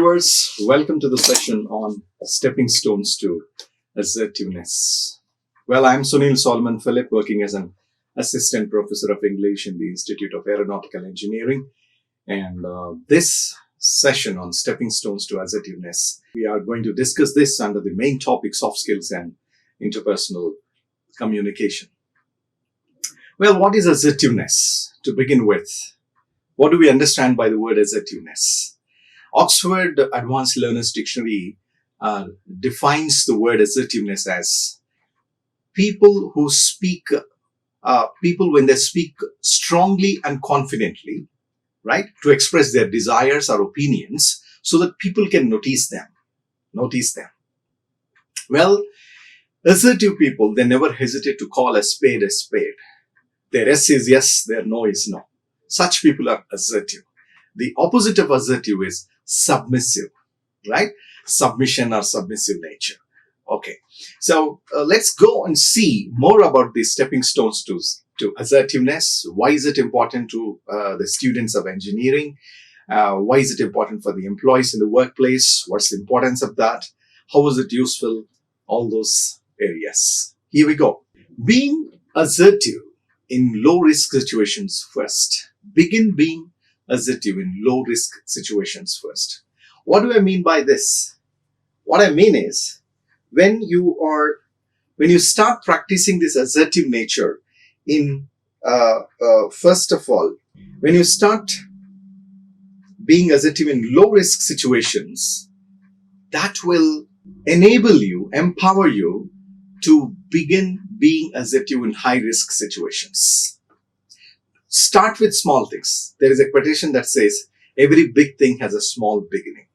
viewers, welcome to the session on stepping stones to assertiveness. Well, I'm Sunil Solomon Philip, working as an assistant professor of English in the Institute of Aeronautical Engineering. And this session on stepping stones to assertiveness, we are going to discuss this under the main topic, soft skills and interpersonal communication. Well, what is assertiveness to begin with? What do we understand by the word assertiveness? Oxford Advanced Learners Dictionary defines the word assertiveness as people who speak, people when they speak strongly and confidently, right, to express their desires or opinions so that people can notice them. Well, assertive people, they never hesitate to call a spade a spade. Their yes is yes, their no is no. Such people are assertive. The opposite of assertive is submissive, right? Submission or submissive nature. Okay, so let's go and see more about the stepping stones to assertiveness. Why is it important to the students of engineering? Why is it important for the employees in the workplace? What's the importance of that? How is it useful? All those areas. Here we go. Being assertive in low-risk situations first. Begin being assertive in low-risk situations first. What do I mean by this? What I mean is, when you start practicing this assertive nature in, first of all, when you start being assertive in low-risk situations, that will enable you, empower you to begin being assertive in high-risk situations. Start with small things. There is a quotation that says, every big thing has a small beginning.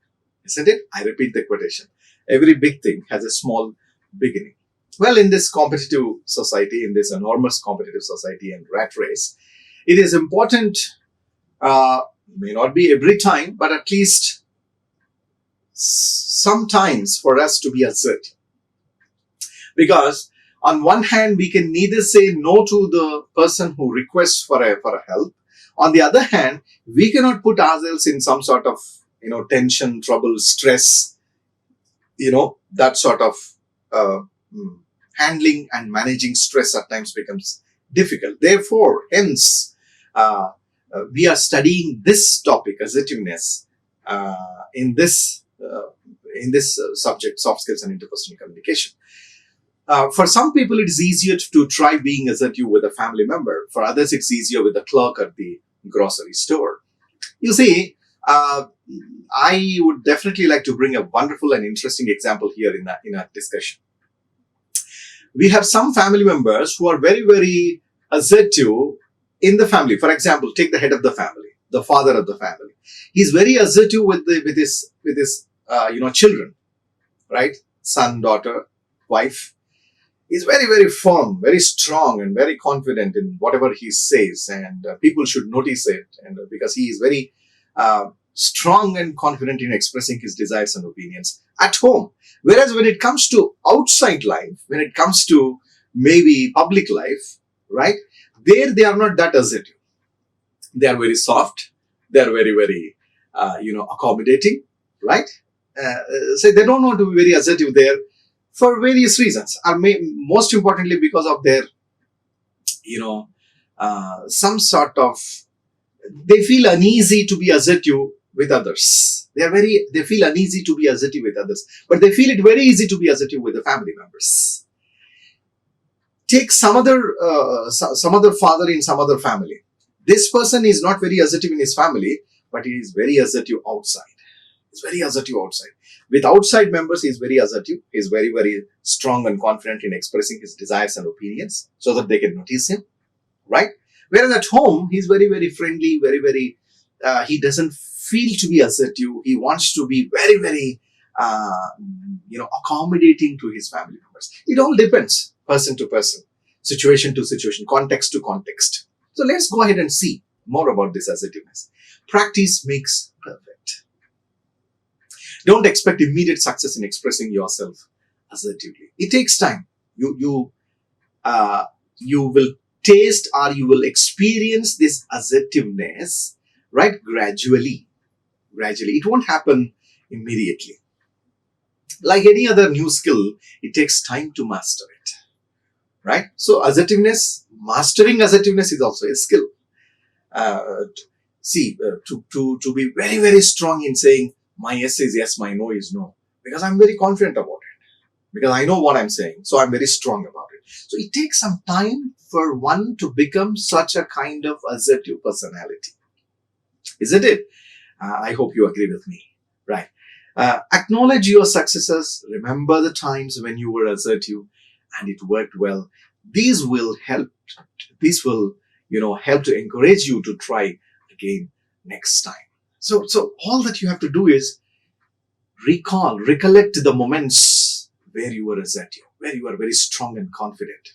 Isn't it? I repeat the quotation. Every big thing has a small beginning. Well, in this competitive society, in this enormous competitive society and rat race, it is important, may not be every time, but at least sometimes for us to be assertive. Because on one hand, we can neither say no to the person who requests for a help. On the other hand, we cannot put ourselves in some sort of, tension, trouble, stress, that sort of handling and managing stress at times becomes difficult. Therefore, hence, we are studying this topic, assertiveness, in this subject, soft skills and interpersonal communication. For some people, it is easier to try being assertive with a family member. For others, it's easier with the clerk at the grocery store. You see, I would definitely like to bring a wonderful and interesting example here in our discussion. We have some family members who are very, very assertive in the family. For example, take the head of the family, the father of the family. He's very assertive with his children, right? Son, daughter, wife. He's very, very firm, very strong, and very confident in whatever he says, and people should notice it, and because he is very strong and confident in expressing his desires and opinions at home. Whereas when it comes to outside life, when it comes to maybe public life, right, there they are not that assertive. They are very soft. They are very, very, accommodating, right? So they don't want to be very assertive there, for various reasons, or most importantly because of their, some sort of, they feel uneasy to be assertive with others. They feel uneasy to be assertive with others, but they feel it very easy to be assertive with the family members. Take some other father in some other family. This person is not very assertive in his family, but he is very assertive outside. He's very assertive outside. With outside members, he is very assertive. He is very, very strong and confident in expressing his desires and opinions so that they can notice him, right? Whereas at home, he's very, very friendly, very, very, he doesn't feel to be assertive. He wants to be very, very, accommodating to his family members. It all depends, person to person, situation to situation, context to context. So let's go ahead and see more about this assertiveness. Practice makes perfect. Don't expect immediate success in expressing yourself assertively. It takes time. You will taste or you will experience this assertiveness, right? Gradually. It won't happen, immediately. Like any other new skill, it takes time to master it, right? So mastering assertiveness is also a skill. Uh, to be very, very strong in saying my yes is yes, my no is no, because I'm very confident about it, because I know what I'm saying, so I'm very strong about it. So it takes some time for one to become such a kind of assertive personality, isn't it? I hope you agree with me, right? Acknowledge your successes. Remember the times when you were assertive and it worked well. These will help. These will, help to encourage you to try again next time. So all that you have to do is recollect the moments where you were assertive, where you were very strong and confident,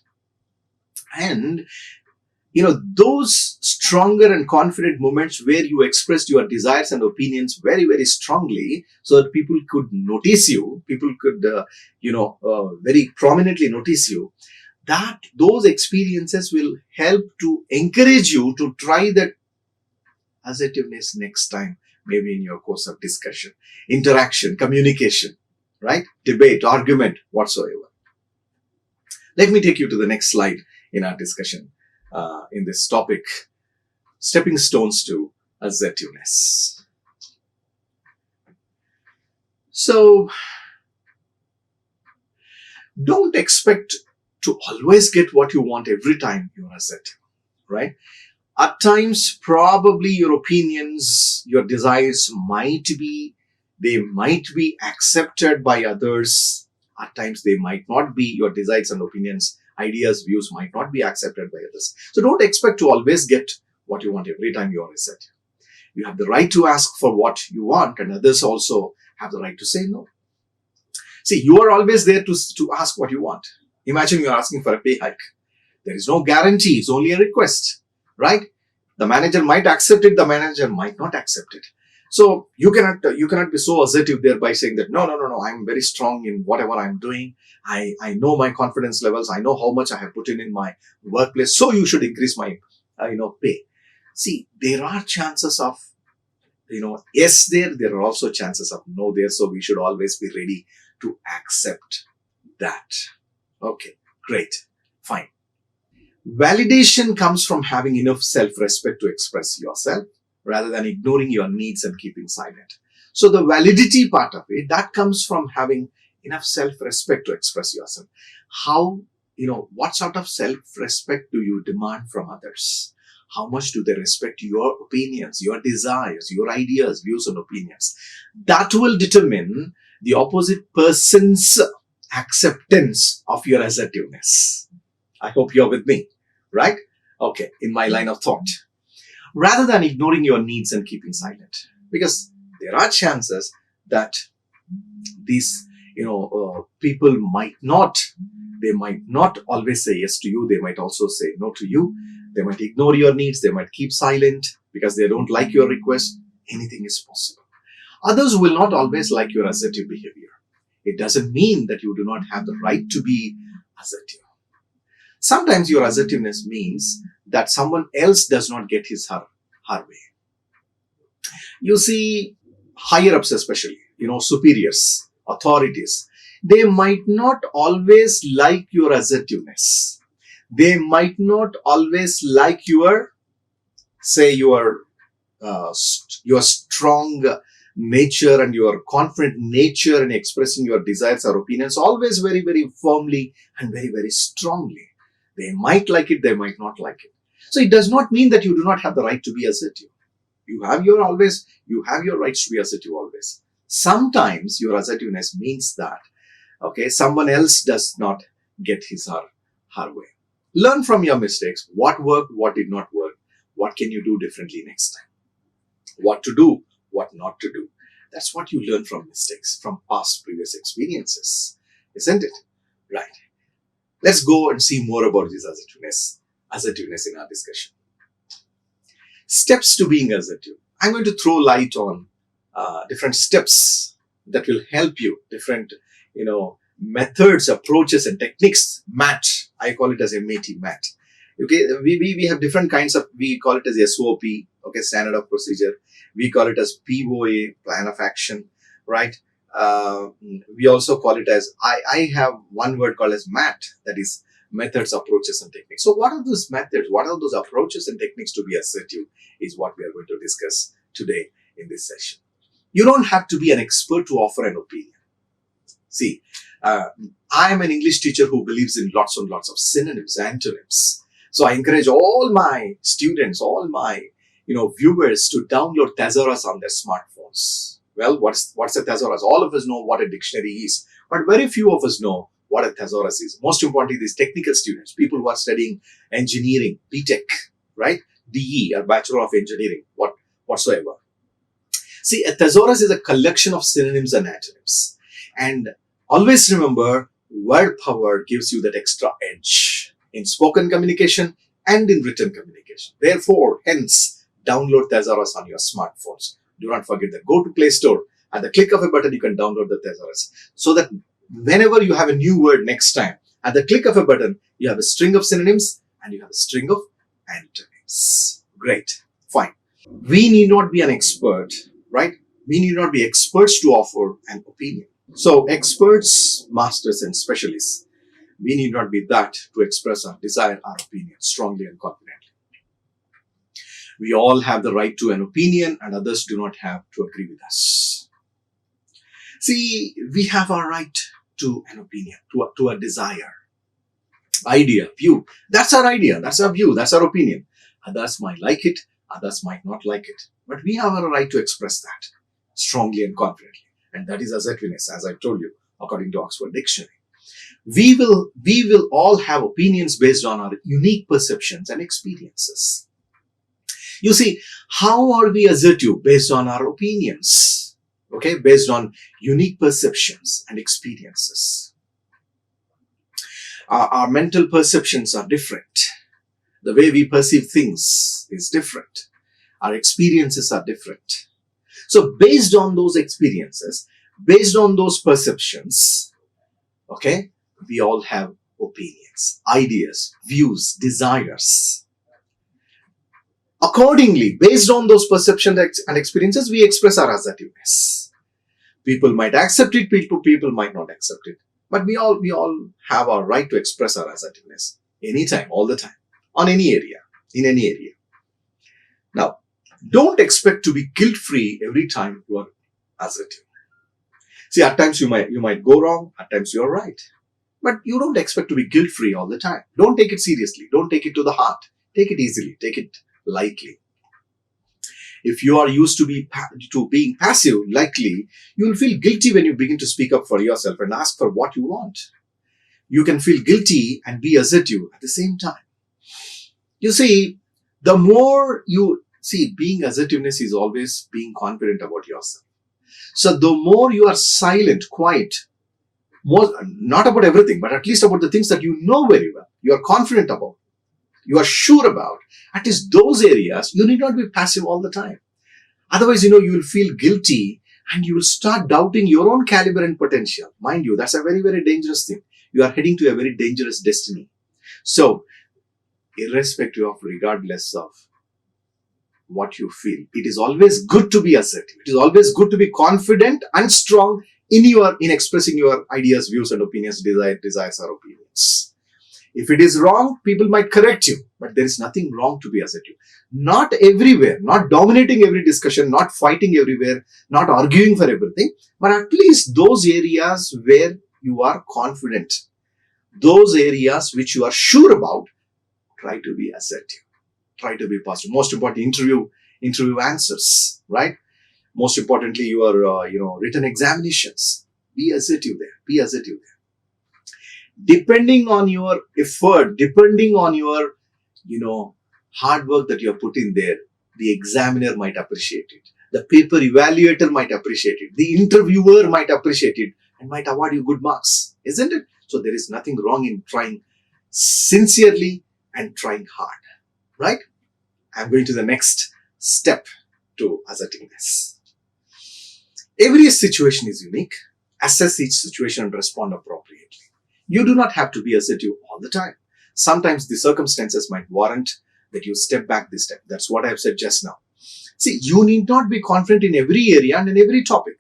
and those stronger and confident moments where you expressed your desires and opinions very, very strongly, so that people could notice you, people could very prominently notice you, that those experiences will help to encourage you to try that assertiveness next time, maybe in your course of discussion, interaction, communication, right? Debate, argument, whatsoever. Let me take you to the next slide in our discussion in this topic, stepping stones to assertiveness. So, don't expect to always get what you want every time you're assertive, right? At times, probably your opinions, your desires might be accepted by others. At times, they might not be. Your desires and opinions, ideas, views might not be accepted by others. So don't expect to always get what you want every time you are assertive. You have the right to ask for what you want, and others also have the right to say no. See, you are always there to ask what you want. Imagine you are asking for a pay hike. There is no guarantee. It's only a request, right? The manager might accept it. The manager might not accept it. So you cannot be so assertive there by saying that no, I'm very strong in whatever I'm doing. I know my confidence levels. I know how much I have put in my workplace. So you should increase my pay. See, there are chances of yes there. There are also chances of no there. So we should always be ready to accept that. Okay, great, fine. Validation comes from having enough self-respect to express yourself rather than ignoring your needs and keeping silent. So the validity part of it, that comes from having enough self-respect to express yourself. How, what sort of self-respect do you demand from others? How much do they respect your opinions, your desires, your ideas, views, and opinions? That will determine the opposite person's acceptance of your assertiveness. I hope you're with me, right? Okay, in my line of thought. Rather than ignoring your needs and keeping silent. Because there are chances that these, people might not always say yes to you. They might also say no to you. They might ignore your needs. They might keep silent because they don't like your request. Anything is possible. Others will not always like your assertive behavior. It doesn't mean that you do not have the right to be assertive. Sometimes your assertiveness means that someone else does not get her way. You see, higher ups especially, superiors, authorities, they might not always like your assertiveness. They might not always like your strong nature and your confident nature in expressing your desires or opinions always very, very firmly and very, very strongly. They might like it, they might not like it. So it does not mean that you do not have the right to be assertive. You have your rights to be assertive always. Sometimes your assertiveness means that, someone else does not get his or her way. Learn from your mistakes. What worked, what did not work. What can you do differently next time? What to do, what not to do. That's what you learn from mistakes, from past previous experiences. Isn't it? Right. Let's go and see more about this assertiveness in our discussion. Steps to being assertive. I'm going to throw light on different steps that will help you, different, methods, approaches, and techniques. MAT. I call it as a MATI, MAT. Okay, we have different kinds of, we call it as SOP, standard of procedure. We call it as POA, plan of action. right? We also call it as, I have one word called as MAT, that is methods, approaches, and techniques. So what are those methods? What are those approaches and techniques to be assertive is what we are going to discuss today in this session. You don't have to be an expert to offer an opinion. See, I am an English teacher who believes in lots and lots of synonyms, antonyms. So I encourage all my students, all my viewers to download thesaurus on their smartphones. Well, what's a thesaurus? All of us know what a dictionary is, but very few of us know what a thesaurus is. Most importantly, these technical students, people who are studying engineering, BTech, right? DE, or Bachelor of Engineering, whatsoever. See, a thesaurus is a collection of synonyms and antonyms. And always remember, word power gives you that extra edge in spoken communication and in written communication. Therefore, hence, download thesaurus on your smartphones. Do not forget that. Go to Play Store. At the click of a button, you can download the thesaurus. So that whenever you have a new word next time, at the click of a button, you have a string of synonyms and you have a string of antonyms. Great. Fine. We need not be an expert, right? We need not be experts to offer an opinion. So experts, masters, and specialists, we need not be that to express our desire, our opinion strongly and confidently. We all have the right to an opinion and others do not have to agree with us. See, we have our right to an opinion, to a desire, idea, view. That's our idea, that's our view, that's our opinion. Others might like it, others might not like it. But we have a right to express that strongly and confidently. And that is assertiveness, as I told you, according to Oxford Dictionary. We will all have opinions based on our unique perceptions and experiences. You see, how are we assertive? Based on our opinions, okay? Based on unique perceptions and experiences. Our mental perceptions are different. The way we perceive things is different. Our experiences are different. So based on those experiences, based on those perceptions, okay, we all have opinions, ideas, views, desires. Accordingly, based on those perceptions and experiences, we express our assertiveness. People might accept it, people might not accept it. But we all have our right to express our assertiveness anytime, all the time, on any area, in any area. Now, don't expect to be guilt-free every time you are assertive. See, at times you might go wrong, at times you're right. But you don't expect to be guilt-free all the time. Don't take it seriously. Don't take it to the heart. Take it easily. Take it lightly. If you are used to being passive, likely, you will feel guilty when you begin to speak up for yourself and ask for what you want. You can feel guilty and be assertive at the same time. You see, the more you see, being assertiveness is always being confident about yourself. So the more you are silent, quiet, more, not about everything, but at least about the things that you know very well, you are confident about, you are sure about, at least those areas, you need not be passive all the time. Otherwise, you will feel guilty and you will start doubting your own caliber and potential. Mind you, that's a very, very dangerous thing. You are heading to a very dangerous destiny. So, irrespective of, regardless of what you feel, it is always good to be assertive. It is always good to be confident and strong in expressing your ideas, views, and opinions, desires, or opinions. If it is wrong, people might correct you, but there is nothing wrong to be assertive. Not everywhere, not dominating every discussion, not fighting everywhere, not arguing for everything, but at least those areas where you are confident, those areas which you are sure about, try to be assertive. Try to be positive. Most importantly, interview answers, right? Most importantly, your written examinations. Be assertive there. Be assertive there. Depending on your effort, depending on your hard work that you have put in there, the examiner might appreciate it. The paper evaluator might appreciate it. The interviewer might appreciate it and might award you good marks, isn't it? So there is nothing wrong in trying sincerely and trying hard. Right? I'm going to the next step to assertiveness. Every situation is unique. Assess each situation and respond appropriately. You do not have to be assertive all the time. Sometimes the circumstances might warrant that you step back this step. That's what I have said just now. See, you need not be confident in every area and in every topic.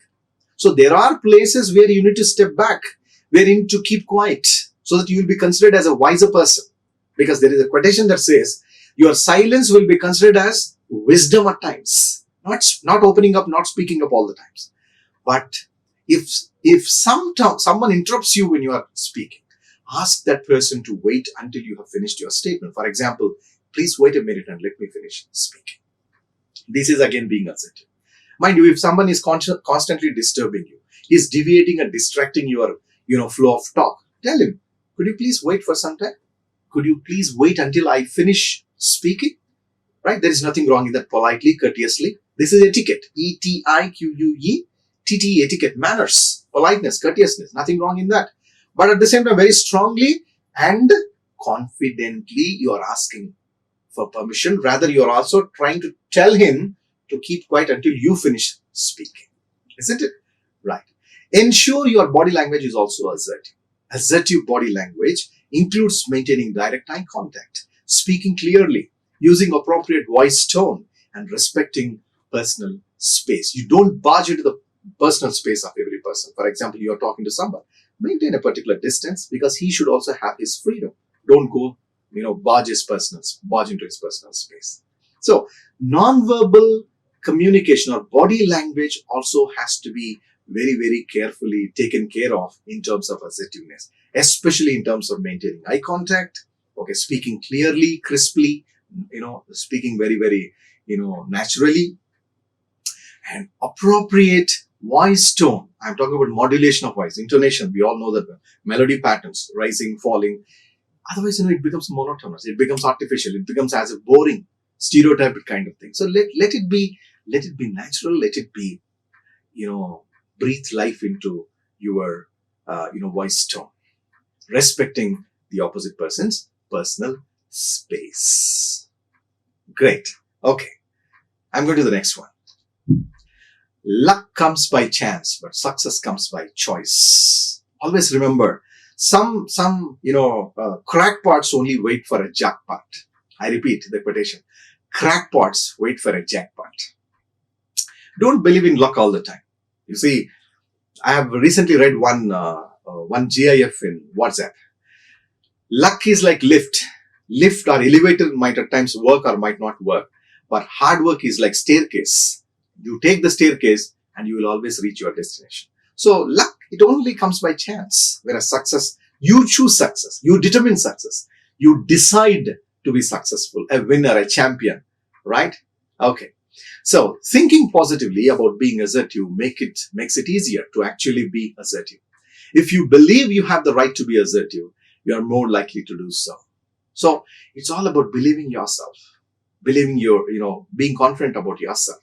So there are places where you need to step back, where you need to keep quiet so that you will be considered as a wiser person. Because there is a quotation that says, your silence will be considered as wisdom at times. Not opening up, not speaking up all the times. But if someone interrupts you when you are speaking, ask that person to wait until you have finished your statement. For example, please wait a minute and let me finish speaking. This is again being assertive. Mind you, if someone is constantly disturbing you, is deviating and distracting your flow of talk, tell him, could you please wait for some time? Could you please wait until I finish speaking? Right? There is nothing wrong in that. Politely, courteously. This is etiquette. ETIQUE, etiquette, manners, politeness, courteousness. Nothing wrong in that. But at the same time, very strongly and confidently, you are asking for permission. Rather, you are also trying to tell him to keep quiet until you finish speaking. Isn't it? Right. Ensure your body language is also assertive. Assertive body language includes maintaining direct eye contact, speaking clearly, using appropriate voice tone, and respecting personal space. You don't barge into the personal space of every person. For example, you are talking to someone. Maintain a particular distance because he should also have his freedom. Don't go, barge into his personal space. So, non-verbal communication or body language also has to be very, very carefully taken care of in terms of assertiveness, especially in terms of maintaining eye contact, speaking clearly, crisply, speaking very, very, naturally, and appropriate voice tone. I'm talking about modulation of voice, intonation. We all know that melody patterns, rising, falling. Otherwise, it becomes monotonous. It becomes artificial. It becomes as a boring, stereotyped kind of thing. So let it be natural. Let it be, breathe life into your, voice tone, respecting the opposite person's personal space. Great. Okay. I'm going to the next one. Luck comes by chance, but success comes by choice. Always remember, some crackpots only wait for a jackpot. I repeat the quotation. Crackpots wait for a jackpot. Don't believe in luck all the time. You see, I have recently read one GIF in WhatsApp. Luck is like lift. Lift or elevator might at times work or might not work. But hard work is like staircase. You take the staircase and you will always reach your destination. So luck, it only comes by chance. Whereas success, you choose success. You determine success. You decide to be successful, a winner, a champion, right? Okay. So thinking positively about being assertive makes it easier to actually be assertive. If you believe you have the right to be assertive, you are more likely to do so. So it's all about believing yourself, believing being confident about yourself,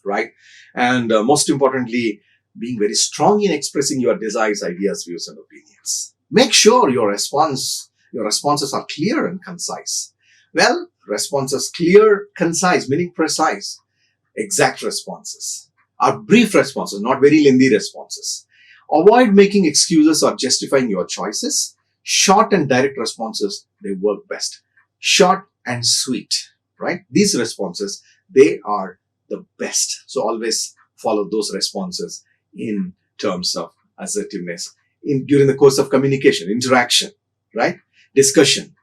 right? And most importantly, being very strong in expressing your desires, ideas, views, and opinions. Make sure your responses are clear and concise. Well, responses clear, concise, meaning precise, exact responses, are brief responses, not very lengthy responses. Avoid making excuses or justifying your choices. Short and direct responses, they work best. Short and sweet, right? These responses, they are the best. So always follow those responses in terms of assertiveness during the course of communication, interaction, right? Discussion.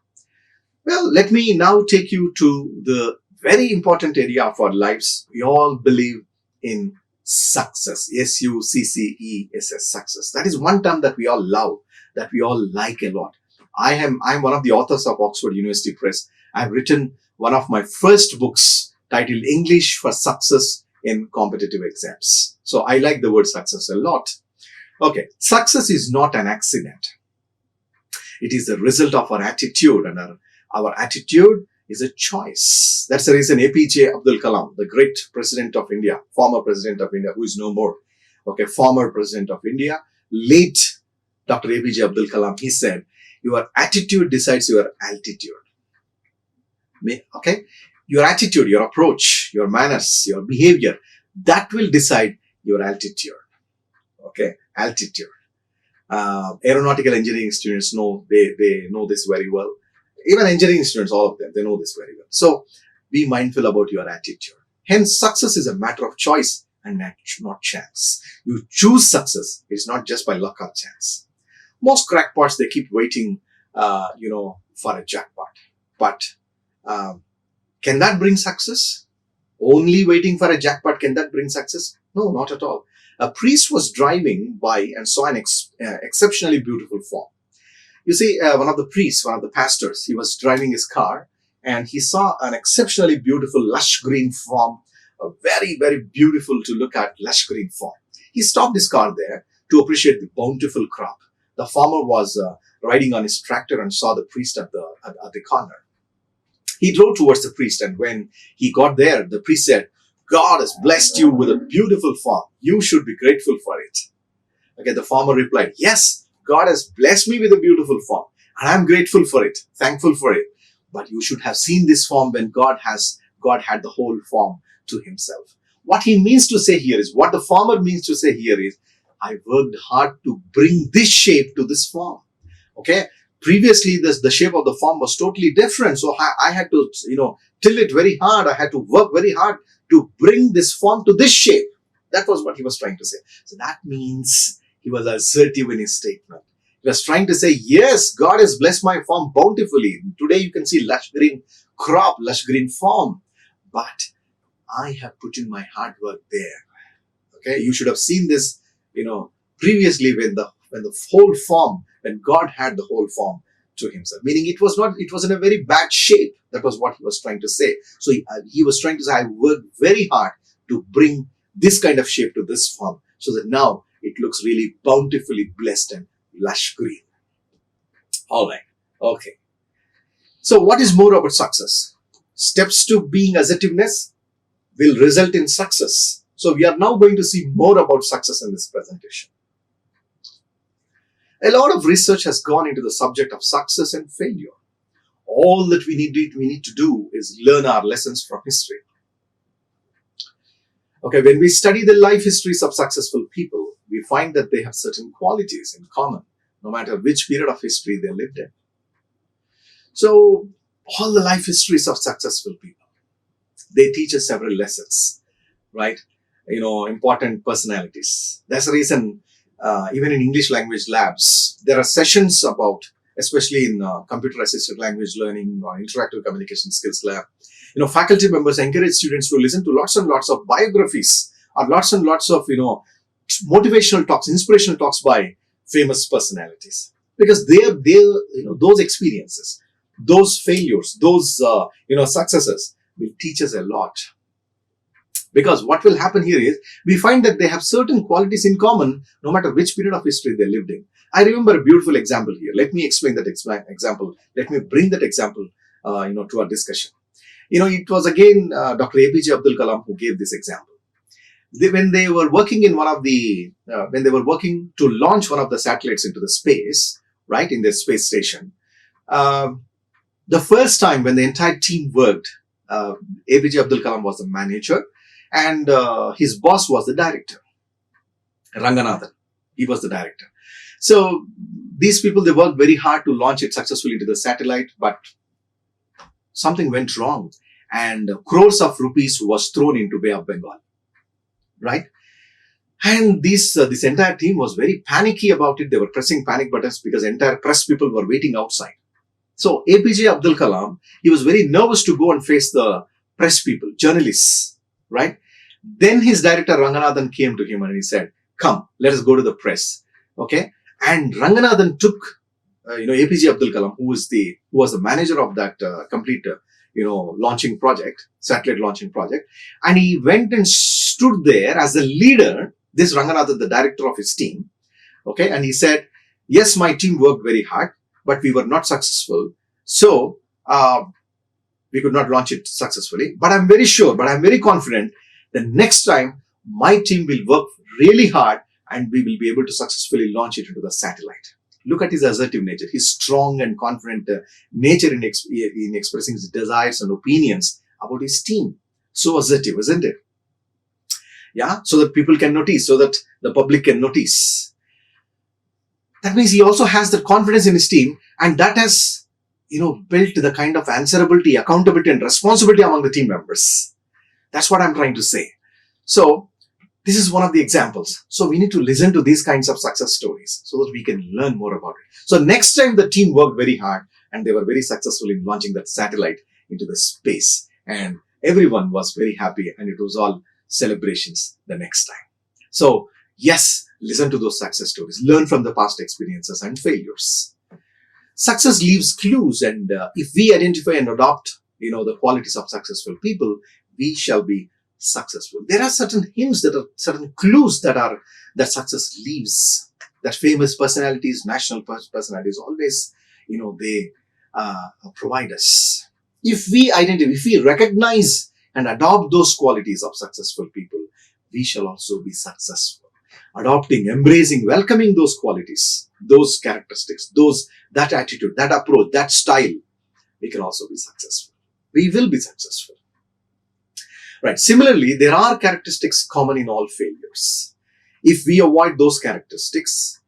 Well, let me now take you to the very important area of our lives. We all believe in success. SUCCESS, success. That is one term that we all love, that we all like a lot. I'm one of the authors of Oxford University Press. I've written one of my first books titled English for Success in Competitive Exams. So I like the word success a lot. Okay, success is not an accident. It is the result of our attitude, and our attitude is a choice. That's the reason APJ Abdul Kalam, the great president of India, former president of India, who is no more, former president of India, late Dr. APJ Abdul Kalam, he said, your attitude decides your altitude. Okay? Your attitude, your approach, your manners, your behavior, that will decide your altitude. Okay? Altitude. Aeronautical engineering students know, they know this very well. Even engineering students, all of them, they know this very well. So, be mindful about your attitude. Hence, success is a matter of choice, and not chance. You choose success. It's not just by luck or chance. Most crackpots, they keep waiting, for a jackpot. But can that bring success? Only waiting for a jackpot, can that bring success? No, not at all. A priest was driving by and saw an exceptionally beautiful form. You see, one of the pastors, he was driving his car and he saw an exceptionally beautiful lush green form, a very, very beautiful to look at lush green form. He stopped his car there to appreciate the bountiful crop. The farmer was riding on his tractor and saw the priest at the corner. He drove towards the priest, and when he got there, the priest said, "God has blessed you with a beautiful farm. You should be grateful for it." Okay, the farmer replied, "Yes, God has blessed me with a beautiful farm, and I'm grateful for it, thankful for it. But you should have seen this farm when God had the whole farm to himself." What he means to say here is, what the farmer means to say here is, I worked hard to bring this shape to this farm. Okay. Previously, the shape of the farm was totally different. So I had to, till it very hard. I had to work very hard to bring this farm to this shape. That was what he was trying to say. So that means he was assertive in his statement. He was trying to say, yes, God has blessed my farm bountifully. Today you can see lush green crop, lush green farm. But I have put in my hard work there. Okay, you should have seen this, previously when the whole farm, when God had the whole farm to himself, meaning it was in a very bad shape. That was what he was trying to say. So he was trying to say, I worked very hard to bring this kind of shape to this farm so that now it looks really bountifully blessed and lush green. All right. Okay. So what is more about success? Steps to being assertiveness will result in success. So we are now going to see more about success in this presentation. A lot of research has gone into the subject of success and failure. All that we need to do is learn our lessons from history. Okay, when we study the life histories of successful people, we find that they have certain qualities in common, no matter which period of history they lived in. So, all the life histories of successful people, they teach us several lessons, right? Important personalities. That's the reason even in English language labs, there are sessions about, especially in computer-assisted language learning or interactive communication skills lab, faculty members encourage students to listen to lots and lots of biographies or lots and lots of, motivational talks, inspirational talks by famous personalities. Because those experiences, those failures, those, successes will teach us a lot. Because what will happen here is, we find that they have certain qualities in common, no matter which period of history they lived in. I remember a beautiful example here. Let me explain that example. Let me bring that example, to our discussion. It was again Dr. APJ Abdul Kalam who gave this example. When they were working to launch one of the satellites into the space, right, in the space station, the first time when the entire team worked, APJ Abdul Kalam was the manager, and his boss was the director, Ranganathan. He was the director. So these people, they worked very hard to launch it successfully to the satellite, but something went wrong, and crores of rupees was thrown into Bay of Bengal, right? And this entire team was very panicky about it. They were pressing panic buttons because entire press people were waiting outside. So APJ Abdul Kalam, he was very nervous to go and face the press people, journalists, right? Then his director Ranganathan came to him and he said, "Come, let us go to the press." Okay. And Ranganathan took, APJ Abdul Kalam, who was the manager of that complete, launching project, satellite launching project. And he went and stood there as the leader, this Ranganathan, the director of his team. Okay. And he said, "Yes, my team worked very hard, but we were not successful. So, we could not launch it successfully. But I'm very confident the next time my team will work really hard and we will be able to successfully launch it into the satellite." Look at his assertive nature, his strong and confident nature in expressing his desires and opinions about his team. So assertive, isn't it? Yeah, so that people can notice, so that the public can notice. That means he also has the confidence in his team, and that has, built the kind of answerability, accountability, and responsibility among the team members. That's what I'm trying to say. So, This is one of the examples. So we need to listen to these kinds of success stories so that we can learn more about it. So next time the team worked very hard and they were very successful in launching that satellite into the space, and everyone was very happy, and it was all celebrations the next time. So yes, listen to those success stories, learn from the past experiences and failures. Success leaves clues, and if we identify and adopt, the qualities of successful people, we shall be successful. There are certain hints, that are certain clues that success leaves. That famous personalities, national personalities, always, they provide us. If we recognize and adopt those qualities of successful people, we shall also be successful. Adopting, embracing, welcoming those qualities, those characteristics, that attitude, that approach, that style, we can also be successful. We will be successful. Right. Similarly, there are characteristics common in all failures. If we avoid those characteristics,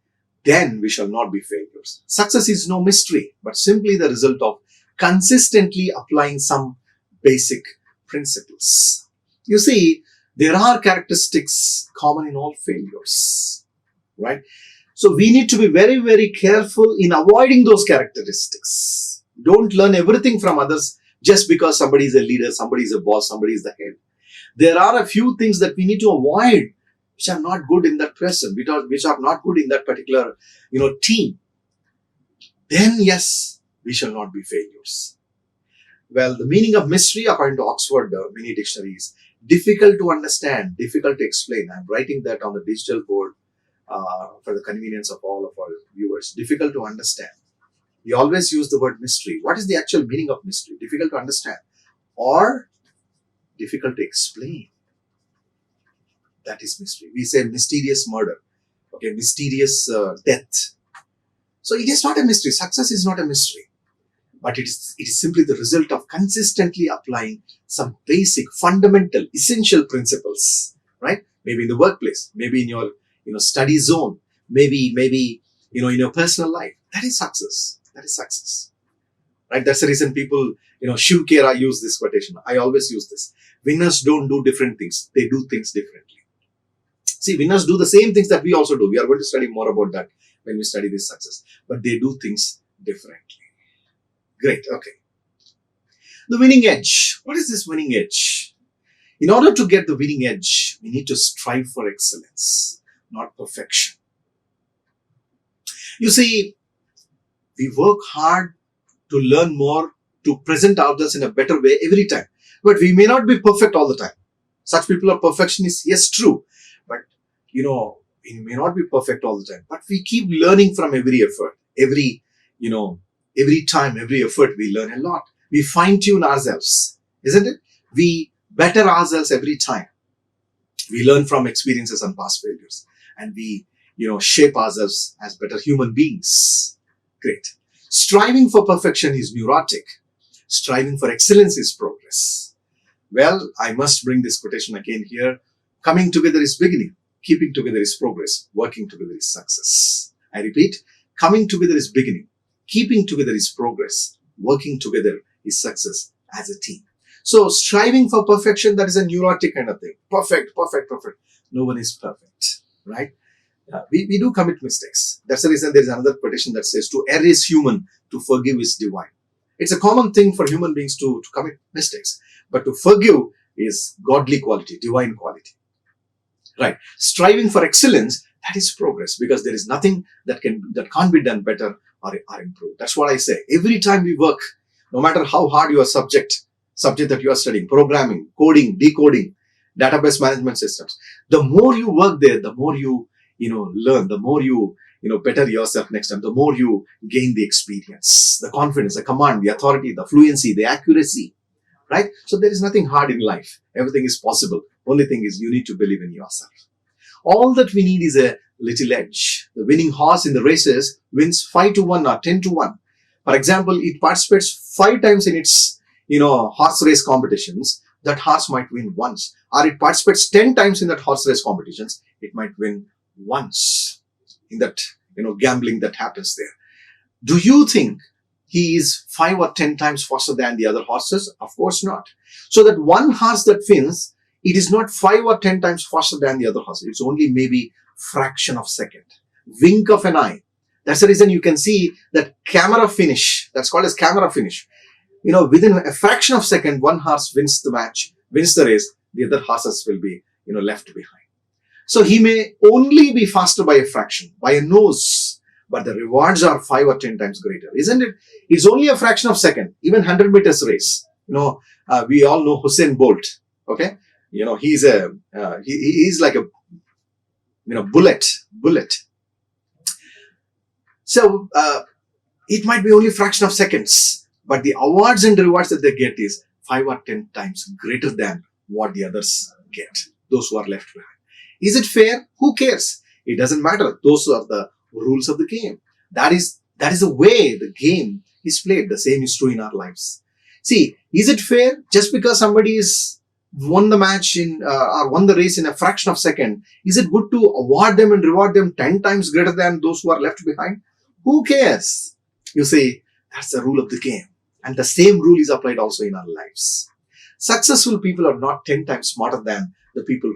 then we shall not be failures. Success is no mystery, but simply the result of consistently applying some basic principles. You see, there are characteristics common in all failures, right? So we need to be very, very careful in avoiding those characteristics. Don't learn everything from others just because somebody is a leader, somebody is a boss, somebody is the head. There are a few things that we need to avoid which are not good in that person, which are not good in that particular, team. Then yes, we shall not be failures. Well, the meaning of mystery, according to Oxford Mini Dictionary, is difficult to understand, difficult to explain. I'm writing that on the digital board for the convenience of all of our viewers. Difficult to understand. We always use the word mystery. What is the actual meaning of mystery? Difficult to understand or difficult to explain. That is mystery. We say mysterious murder, mysterious death. So it is not a mystery. Success is not a mystery, but it is simply the result of consistently applying some basic, fundamental, essential principles, right? Maybe in the workplace, maybe in your study zone, maybe in your personal life. That is success. That is success, right? That's the reason people, Shiv Khera use this quotation. I always use this. Winners don't do different things. They do things differently. See, winners do the same things that we also do. We are going to study more about that when we study this success. But they do things differently. Great. Okay. The winning edge. What is this winning edge? In order to get the winning edge, we need to strive for excellence, not perfection. You see, we work hard to learn more, to present ourselves in a better way every time. But we may not be perfect all the time. Such people are perfectionists. Yes, true. But, we may not be perfect all the time. But we keep learning from every effort. Every time, every effort, we learn a lot. We fine-tune ourselves, isn't it? We better ourselves every time. We learn from experiences and past failures. And we, shape ourselves as better human beings. Great. Striving for perfection is neurotic. Striving for excellence is progress. Well, I must bring this quotation again here. Coming together is beginning. Keeping together is progress. Working together is success. I repeat, coming together is beginning. Keeping together is progress. Working together is success as a team. So striving for perfection, that is a neurotic kind of thing. Perfect. No one is perfect, right? We do commit mistakes. That's the reason there is another quotation that says, to err is human, to forgive is divine. It's a common thing for human beings to commit mistakes. But to forgive is godly quality, divine quality. Right. Striving for excellence, that is progress, because there is nothing that can't be done better or improved. That's what I say. Every time we work, no matter how hard your subject that you are studying, programming, coding, decoding, database management systems, the more you work there, the more you learn, the more you better yourself next time, the more you gain the experience, the confidence, the command, the authority, the fluency, the accuracy, right? So there is nothing hard in life. Everything is possible. Only thing is you need to believe in yourself. All that we need is a little edge. The winning horse in the races wins 5-1 or 10-1. For example, it participates 5 times in its, horse race competitions. That horse might win once. Or it participates 10 times in that horse race competitions. It might win once in that, gambling that happens there. Do you think he is 5 or 10 times faster than the other horses? Of course not. So that one horse that wins it is not 5 or 10 times faster than the other horse. It's only maybe fraction of second, wink of an eye. That's the reason you can see that camera finish. That's called as camera finish. Within a fraction of second, one horse wins the match, wins the race. The other horses will be, left behind. So he may only be faster by a fraction, by a nose, but the rewards are 5 or 10 times greater, isn't it? It's only a fraction of second. Even 100 meters race. We all know Usain Bolt. Okay, he's he's like a bullet. So it might be only a fraction of seconds, but the awards and rewards that they get is 5 or 10 times greater than what the others get, those who are left behind. Is it fair? Who cares? It doesn't matter. Those are the rules of the game. That is the way the game is played. The same is true in our lives. See, is it fair just because somebody is won the match or won the race in a fraction of a second? Is it good to award them and reward them 10 times greater than those who are left behind? Who cares? You see, that's the rule of the game. And the same rule is applied also in our lives. Successful people are not 10 times smarter than the people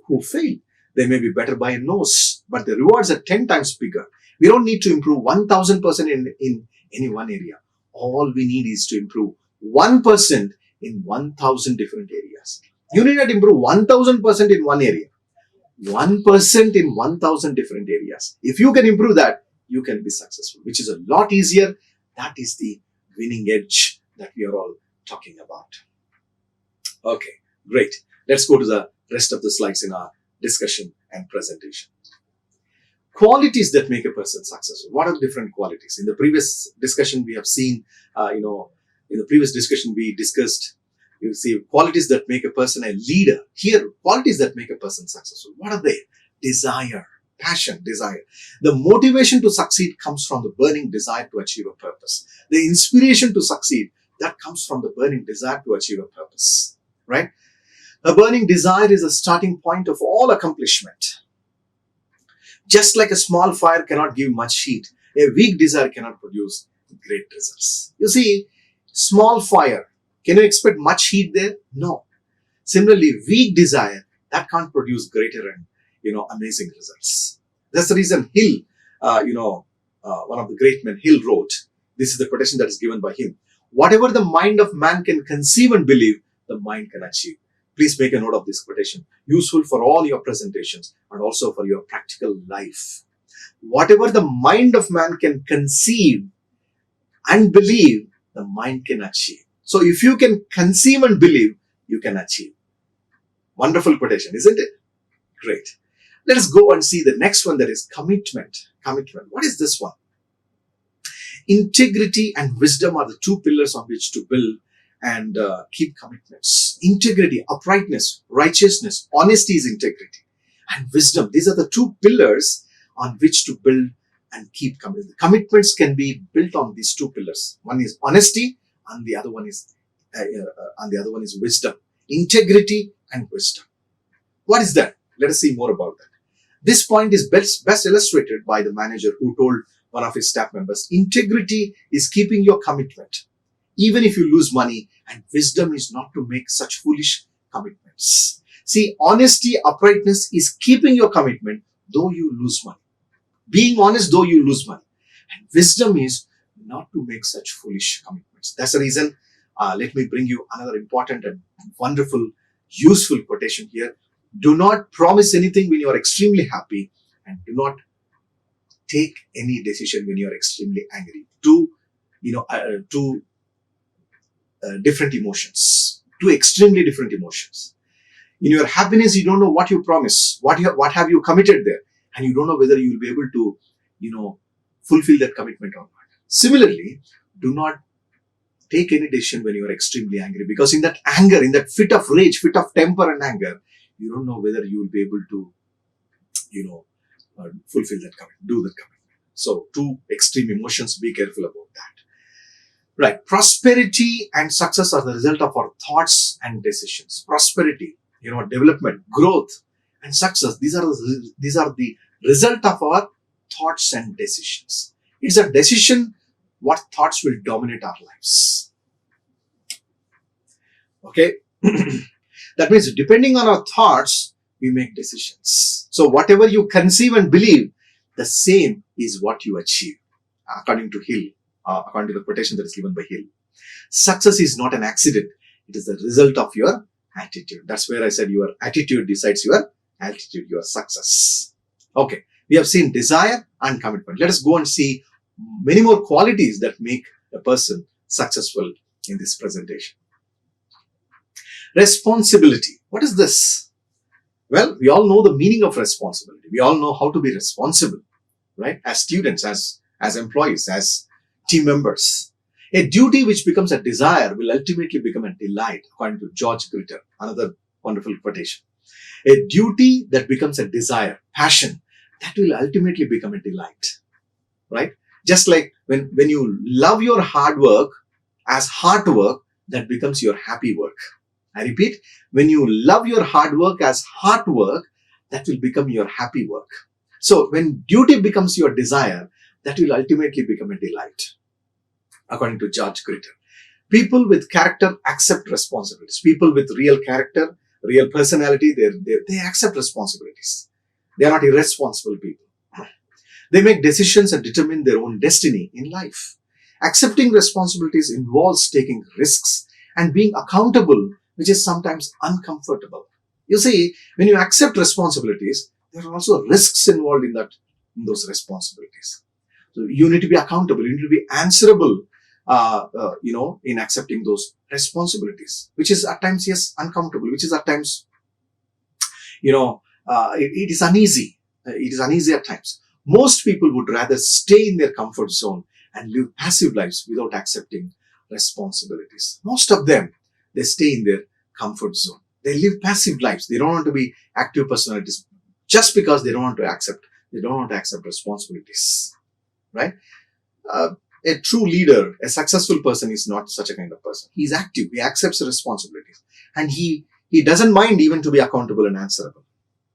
who fail. They may be better by a nose, but the rewards are 10 times bigger. We don't need to improve 1000% in any one area. All we need is to improve 1% in 1000 different areas. You need not improve 1000% in one area. 1% in 1000 different areas. If you can improve that, you can be successful, which is a lot easier. That is the winning edge that we are all talking about. Okay, great. Let's go to the rest of the slides in our discussion and presentation. Qualities that make a person successful. What are different qualities? In the previous discussion, we have seen, in the previous discussion, we discussed, you see, qualities that make a person a leader. Here, qualities that make a person successful. What are they? Desire, passion, desire. The motivation to succeed comes from the burning desire to achieve a purpose. The inspiration to succeed, that comes from the burning desire to achieve a purpose, right? A burning desire is a starting point of all accomplishment. Just like a small fire cannot give much heat, a weak desire cannot produce great results. You see, small fire, can you expect much heat there? No. Similarly, weak desire, that can't produce greater and, amazing results. That's the reason Hill, one of the great men, Hill wrote, this is the quotation that is given by him: whatever the mind of man can conceive and believe, the mind can achieve. Please make a note of this quotation. Useful for all your presentations and also for your practical life. Whatever the mind of man can conceive and believe, the mind can achieve. So if you can conceive and believe, you can achieve. Wonderful quotation, isn't it? Great. Let us go and see the next one, that is commitment. Commitment. What is this one? Integrity and wisdom are the two pillars on which to build and keep commitments. Integrity, uprightness, righteousness, honesty is integrity, and wisdom. These are the two pillars on which to build and keep commitments. Commitments can be built on these two pillars. One is honesty, and the other one is wisdom. Integrity and wisdom. What is that? Let us see more about that. This point is best illustrated by the manager who told one of his staff members, integrity is keeping your commitment, even if you lose money, and wisdom is not to make such foolish commitments. See, honesty, uprightness is keeping your commitment, though you lose money. Being honest, though you lose money. And wisdom is not to make such foolish commitments. That's the reason, let me bring you another important and wonderful, useful quotation here. Do not promise anything when you are extremely happy, and do not take any decision when you are extremely angry. Two different emotions, two extremely different emotions. In your happiness, you don't know what you promise, what have you committed there, and you don't know whether you will be able to, fulfill that commitment or not. Similarly, do not take any decision when you are extremely angry, because in that anger, in that fit of rage, fit of temper and anger, you don't know whether you will be able to, fulfill that commitment, do that commitment. So, two extreme emotions, be careful about that. Right. Prosperity and success are the result of our thoughts and decisions. Prosperity, development, growth, and success. These are the result of our thoughts and decisions. It's a decision what thoughts will dominate our lives. Okay. That means depending on our thoughts, we make decisions. So whatever you conceive and believe, the same is what you achieve, according to Hill, according to the quotation that is given by Hill. Success is not an accident. It is the result of your attitude. That's where I said your attitude decides your altitude, your success. Okay, we have seen desire and commitment. Let us go and see many more qualities that make a person successful in this presentation. Responsibility. What is this? Well, we all know the meaning of responsibility. We all know how to be responsible, right? As students, as employees, as team members. A duty which becomes a desire will ultimately become a delight, according to George Gritter, another wonderful quotation. A duty that becomes a desire, passion, that will ultimately become a delight, right? Just like when you love your hard work as hard work, that becomes your happy work. I repeat, when you love your hard work as hard work, that will become your happy work. So when duty becomes your desire, that will ultimately become a delight, according to George Gritter. People with character accept responsibilities. People with real character, real personality, they accept responsibilities. They are not irresponsible people. They make decisions and determine their own destiny in life. Accepting responsibilities involves taking risks and being accountable, which is sometimes uncomfortable. You see, when you accept responsibilities, there are also risks involved in those responsibilities. So you need to be accountable. You need to be answerable, in accepting those responsibilities, which is at times, yes, uncomfortable, which is at times, it is uneasy. It is uneasy at times. Most people would rather stay in their comfort zone and live passive lives without accepting responsibilities. Most of them, they stay in their comfort zone. They live passive lives. They don't want to be active personalities just because they don't want to accept responsibilities, right? A true leader, a successful person is not such a kind of person. He's active. He accepts responsibilities and he doesn't mind even to be accountable and answerable,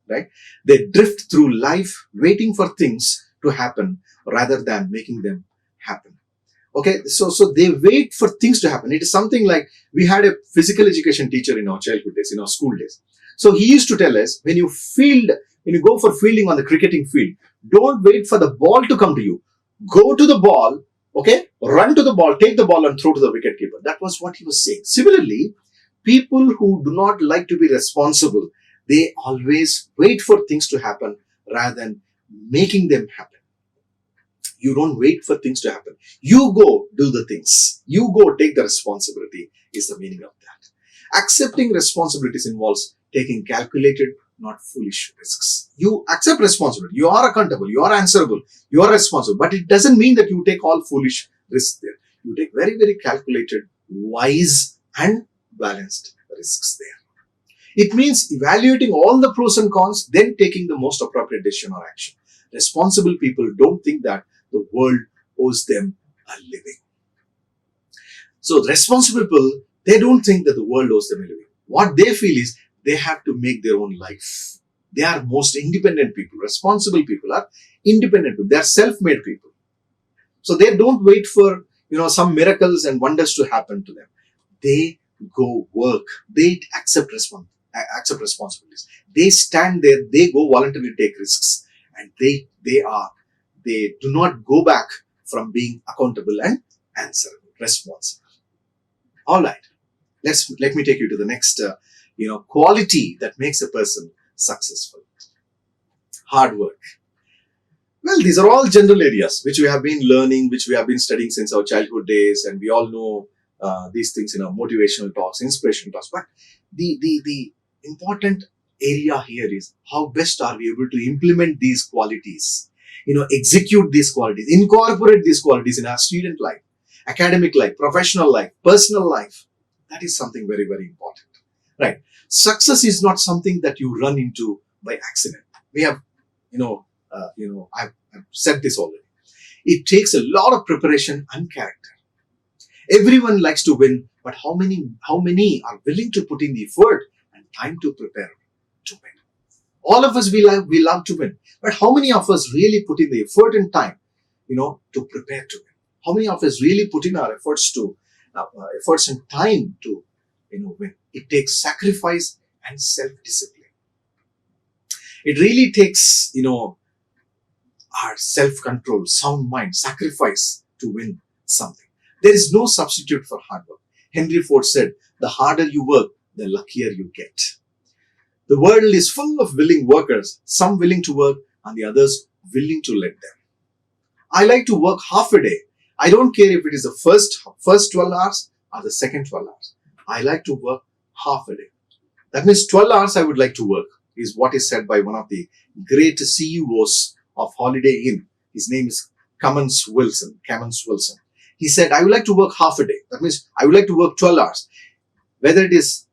right? They drift through life waiting for things to happen rather than making them happen. Okay, so they wait for things to happen. It is something like we had a physical education teacher in our childhood days, in our school days. So he used to tell us, when you go for fielding on the cricketing field, don't wait for the ball to come to you. Go to the ball, okay, run to the ball, take the ball and throw to the wicket keeper. That was what he was saying. Similarly, people who do not like to be responsible, they always wait for things to happen rather than making them happen. You don't wait for things to happen. You go do the things. You go take the responsibility is the meaning of that. Accepting responsibilities involves taking calculated, not foolish risks. You accept responsibility. You are accountable. You are answerable. You are responsible. But it doesn't mean that you take all foolish risks there. You take very, very calculated, wise and balanced risks there. It means evaluating all the pros and cons, then taking the most appropriate decision or action. Responsible people don't think that the world owes them a living. So responsible people, they don't think that the world owes them a living. What they feel is they have to make their own life. They are most independent people. Responsible people are independent people. They are self-made people. So they don't wait for some miracles and wonders to happen to them. They go work. They accept responsibilities. They stand there. They go voluntarily take risks, and they do not go back from being accountable and answerable, responsible. All right, let me take you to the next quality that makes a person successful. Hard work. Well, these are all general areas which we have been learning, which we have been studying since our childhood days, and we all know these things in our motivational talks, inspirational talks. But the important area here is how best are we able to implement these qualities, execute these qualities, incorporate these qualities in our student life, academic life, professional life, personal life. That is something very, very important, right? Success is not something that you run into by accident. We have, I've said this already. It takes a lot of preparation and character. Everyone likes to win, but how many are willing to put in the effort and time to prepare to win? All of us, we love to win, but how many of us really put in the effort and time, to prepare to win? How many of us really put in our efforts and time to, win? It takes sacrifice and self-discipline. It really takes, our self-control, sound mind, sacrifice to win something. There is no substitute for hard work. Henry Ford said, the harder you work, the luckier you get. The world is full of willing workers, some willing to work and the others willing to let them. I like to work half a day. I don't care if it is the first 12 hours or the second 12 hours. I like to work half a day. That means 12 hours I would like to work, is what is said by one of the great CEOs of Holiday Inn. His name is Cummins Wilson. He said, I would like to work half a day. That means I would like to work 12 hours. Whether it is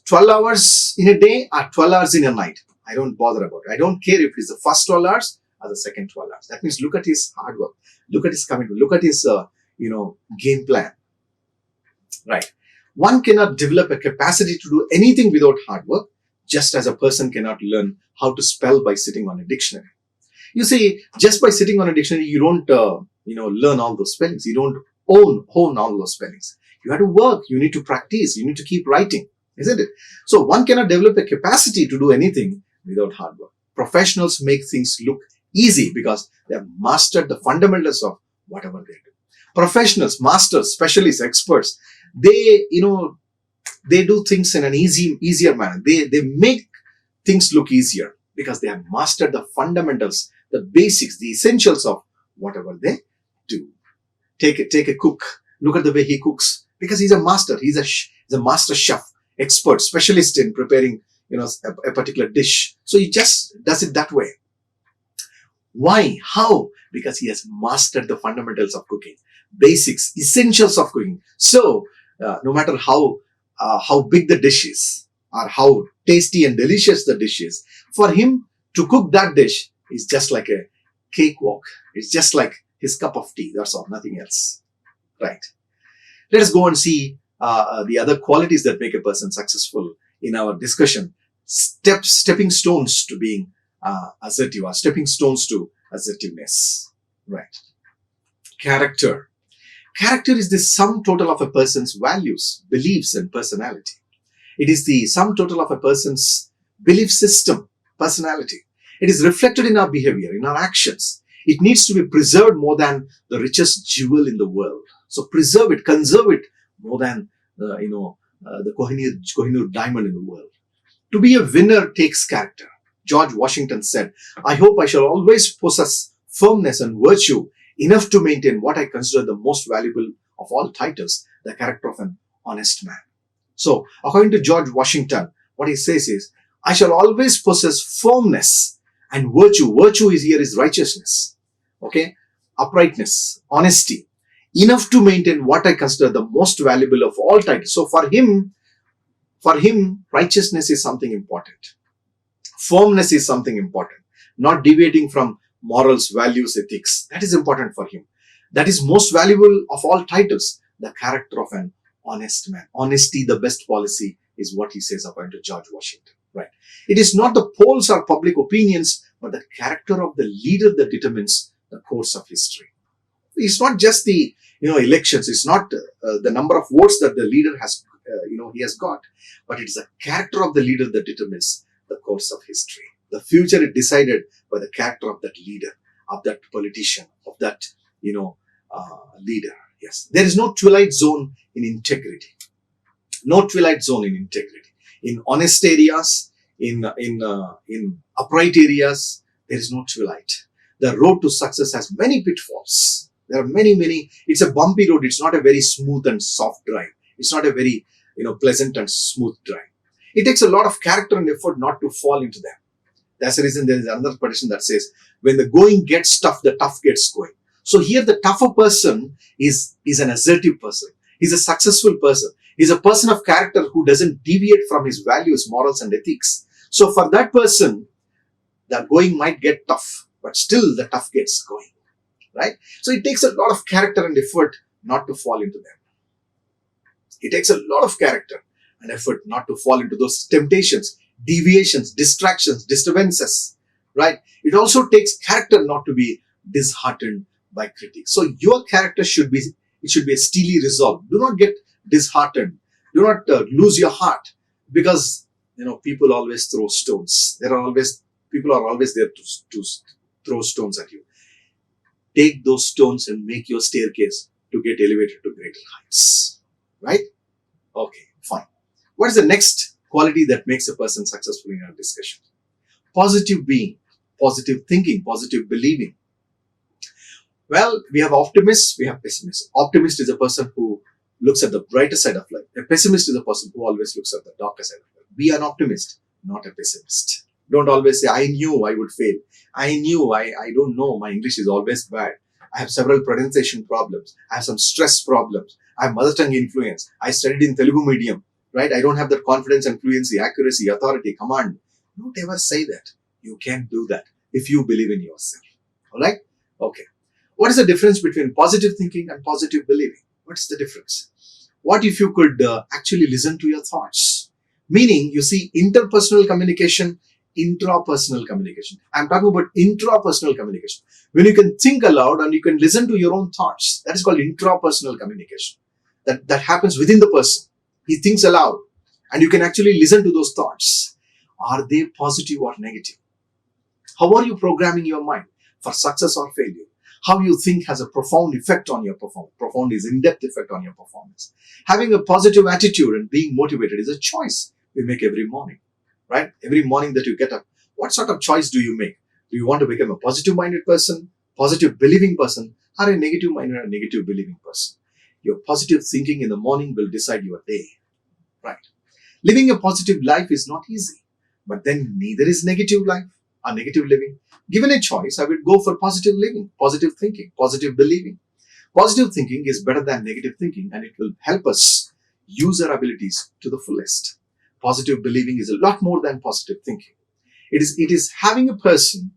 12 hours in a day or 12 hours in a night, I don't bother about it. I don't care if it's the first 12 hours or the second 12 hours. That means look at his hard work. Look at his commitment. Look at his, game plan. Right. One cannot develop a capacity to do anything without hard work, just as a person cannot learn how to spell by sitting on a dictionary. You see, just by sitting on a dictionary, you don't, learn all those spellings. You don't hone all those spellings. You have to work. You need to practice. You need to keep writing, isn't it? So one cannot develop a capacity to do anything without hard work. Professionals make things look easy because they have mastered the fundamentals of whatever they do. Professionals, masters, specialists, experts, they do things in an easier manner. They make things look easier because they have mastered the fundamentals, the basics, the essentials of whatever they do. Take a cook. Look at the way he cooks, because he's a master. He's a master chef, expert, specialist in preparing, a particular dish. So he just does it that way. Why? How? Because he has mastered the fundamentals of cooking, basics, essentials of cooking. So no matter how big the dish is or how tasty and delicious the dish is, for him to cook that dish is just like a cakewalk. It's just like his cup of tea. That's all, nothing else. Right. Let us go and see the other qualities that make a person successful in our discussion. Stepping stones to being assertive, or stepping stones to assertiveness. Right. Character. Character is the sum total of a person's values, beliefs, and personality. It is the sum total of a person's belief system, personality. It is reflected in our behavior, in our actions. It needs to be preserved more than the richest jewel in the world. So preserve it, conserve it more than the Kohinoor diamond in the world. To be a winner takes character. George Washington said, I hope I shall always possess firmness and virtue enough to maintain what I consider the most valuable of all titles, the character of an honest man. So, according to George Washington, what he says is, I shall always possess firmness and virtue. Virtue is righteousness, okay, uprightness, honesty, enough to maintain what I consider the most valuable of all titles. So for him, righteousness is something important. Firmness is something important. Not deviating from morals, values, ethics. That is important for him. That is most valuable of all titles, the character of an honest man. Honesty, the best policy, is what he says according to George Washington. Right. It is not the polls or public opinions, but the character of the leader that determines the course of history. It's not just the elections. It's not the number of votes that the leader has he has got, but it's the character of the leader that determines the course of history. The future is decided by the character of that leader, of that politician, of that leader. Yes, there is no twilight zone in integrity. No twilight zone in integrity. In honest areas, in upright areas, there is no twilight. The road to success has many pitfalls. There are many. It's a bumpy road. It's not a very smooth and soft drive. It's not a very pleasant and smooth drive. It takes a lot of character and effort not to fall into them. That's the reason there is another petition that says, when the going gets tough, the tough gets going. So here the tougher person is an assertive person. He's a successful person. He's a person of character who doesn't deviate from his values, morals, and ethics. So for that person, the going might get tough, but still the tough gets going. Right? So it takes a lot of character and effort not to fall into them. It takes a lot of character and effort not to fall into those temptations, deviations, distractions, disturbances. Right? It also takes character not to be disheartened by critics. So your character should be a steely resolve. Do not get disheartened. Do not lose your heart. because people always throw stones. People are always there to throw stones at you. Take those stones and make your staircase to get elevated to greater heights. Right? Okay, fine. What is the next quality that makes a person successful in our discussion? Positive being, positive thinking, positive believing. Well, we have optimists, we have pessimists. Optimist is a person who looks at the brighter side of life. A pessimist is a person who always looks at the darker side of life. Be an optimist, not a pessimist. Don't always say, I knew I would fail. I knew, I don't know, my English is always bad. I have several pronunciation problems. I have some stress problems. I have mother tongue influence. I studied in Telugu medium, right? I don't have that confidence and fluency, accuracy, authority, command. Don't ever say that. You can do that if you believe in yourself. All right? Okay. What is the difference between positive thinking and positive believing? What's the difference? What if you could actually listen to your thoughts? Meaning, you see, interpersonal communication, intrapersonal communication. I'm talking about intrapersonal communication. When you can think aloud and you can listen to your own thoughts, that is called intrapersonal communication. That happens within the person. He thinks aloud and you can actually listen to those thoughts. Are they positive or negative? How are you programming your mind for success or failure? How you think has a profound effect on your performance. Profound is in-depth effect on your performance. Having a positive attitude and being motivated is a choice we make every morning, right? Every morning that you get up, what sort of choice do you make? Do you want to become a positive-minded person, positive believing person, or a negative-minded or negative believing person? Your positive thinking in the morning will decide your day, right? Living a positive life is not easy, but then neither is negative life or negative living. Given a choice, I would go for positive living, positive thinking, positive believing. Positive thinking is better than negative thinking and it will help us use our abilities to the fullest. Positive believing is a lot more than positive thinking. It is having a person,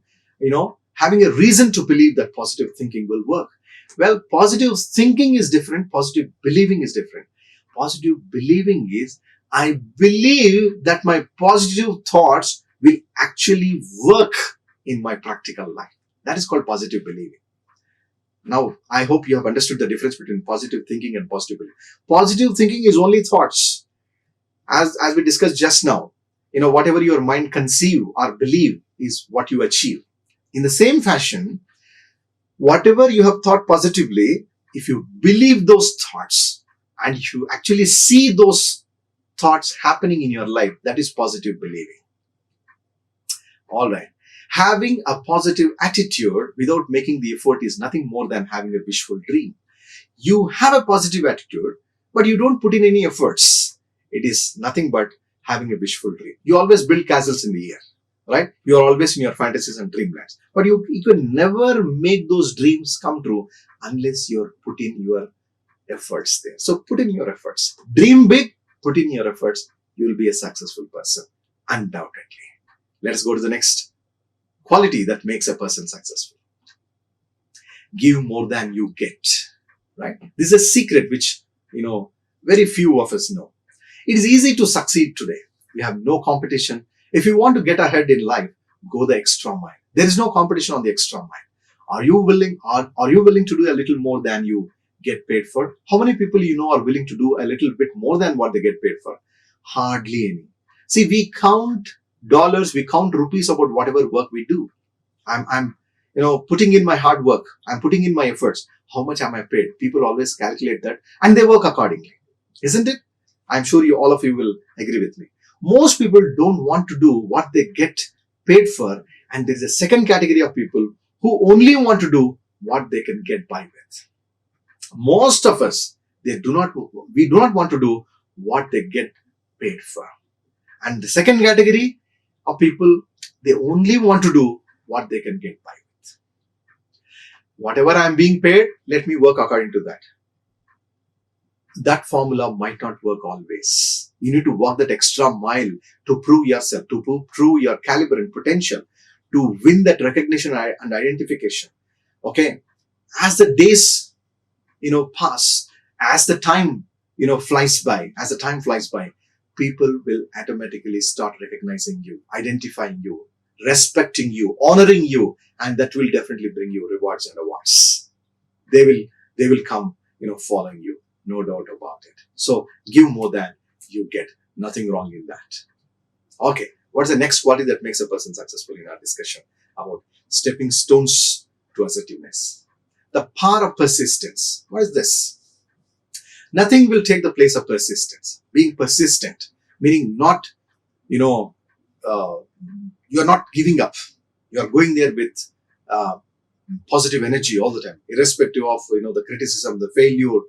having a reason to believe that positive thinking will work. Well, positive thinking is different. Positive believing is different. Positive believing is, I believe that my positive thoughts will actually work in my practical life. That is called positive believing. Now, I hope you have understood the difference between positive thinking and positive believing. Positive thinking is only thoughts. As we discussed just now, whatever your mind conceive or believe is what you achieve. In the same fashion, whatever you have thought positively, if you believe those thoughts and you actually see those thoughts happening in your life, that is positive believing. All right. Having a positive attitude without making the effort is nothing more than having a wishful dream. You have a positive attitude, but you don't put in any efforts. It is nothing but having a wishful dream. You always build castles in the air, right? You are always in your fantasies and dreamlands. But you can never make those dreams come true unless you're put in your efforts there. So put in your efforts. Dream big, put in your efforts. You will be a successful person, undoubtedly. Let us go to the next quality that makes a person successful. Give more than you get, right? This is a secret which, very few of us know. It is easy to succeed today. We have no competition. If you want to get ahead in life, go the extra mile. There is no competition on the extra mile. Are you willing to do a little more than you get paid for? How many people are willing to do a little bit more than what they get paid for? Hardly any. See, we count dollars, we count rupees about whatever work we do. I'm putting in my hard work. I'm putting in my efforts. How much am I paid? People always calculate that and they work accordingly. Isn't it? I'm sure all of you will agree with me. Most people don't want to do what they get paid for. And there's a second category of people who only want to do what they can get by with. Most of us, we do not want to do what they get paid for. And the second category of people, they only want to do what they can get by with. Whatever I'm being paid, let me work according to that. That formula might not work always. You need to walk that extra mile to prove yourself, to prove your caliber and potential, to win that recognition and identification. Okay. As the days, pass, as the time, flies by, people will automatically start recognizing you, identifying you, respecting you, honoring you, and that will definitely bring you rewards and awards. They will come, following you, no doubt about it. So give more than you get. Nothing wrong in that. Okay, what's the next quality that makes a person successful in our discussion about stepping stones to assertiveness? The power of persistence. What is this? Nothing will take the place of persistence. Being persistent, meaning not, you know, you're not giving up. You're going there with positive energy all the time, irrespective of, the criticism, the failure.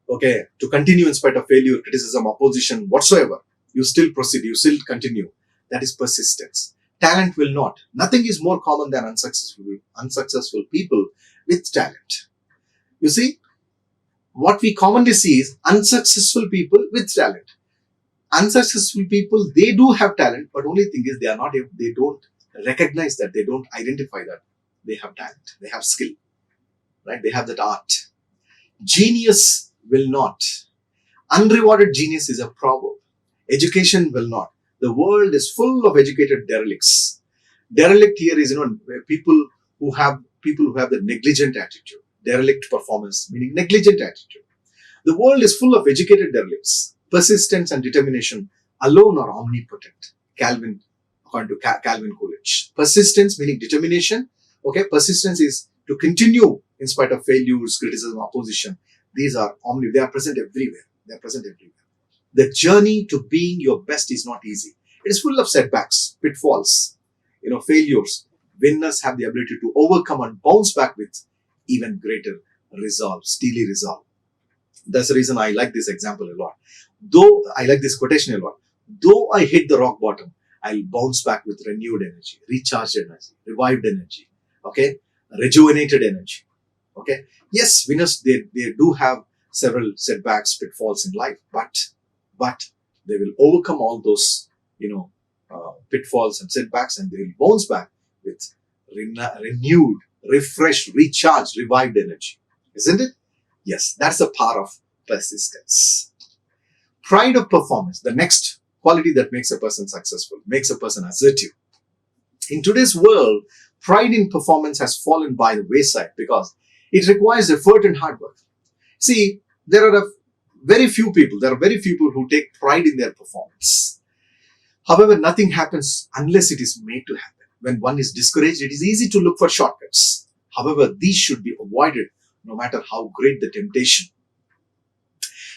Okay, to continue in spite of failure, criticism, opposition, whatsoever. You still proceed, you still continue. That is persistence. Talent will not. Nothing is more common than unsuccessful people with talent. You see, what we commonly see is unsuccessful people with talent. Unsuccessful people, they do have talent, but only thing is they don't recognize that, they don't identify that they have talent, they have skill, right? They have that art. Genius will not. Unrewarded genius is a proverb. Education will not. The world is full of educated derelicts. Derelict here is, people who have the negligent attitude. Derelict performance, meaning negligent attitude. The world is full of educated derelicts. Persistence and determination alone are omnipotent. According to Calvin Coolidge. Persistence meaning determination. Okay, persistence is to continue in spite of failures, criticism, opposition. These are they are present everywhere. They are present everywhere. The journey to being your best is not easy. It is full of setbacks, pitfalls, failures. Winners have the ability to overcome and bounce back with even greater resolve, steely resolve. That's the reason I like this example a lot. Though I like this quotation a lot. Though I hit the rock bottom, I'll bounce back with renewed energy, recharged energy, revived energy, okay, rejuvenated energy. Okay. Yes, winners, they do have several setbacks, pitfalls in life, but they will overcome all those, pitfalls and setbacks, and they will bounce back with renewed, refreshed, recharged, revived energy. Isn't it? Yes, that's the power of persistence. Pride of performance, the next quality that makes a person successful, makes a person assertive. In today's world, pride in performance has fallen by the wayside because it requires effort and hard work. See, there are very few people who take pride in their performance. However, nothing happens unless it is made to happen. When one is discouraged, it is easy to look for shortcuts. However, these should be avoided no matter how great the temptation.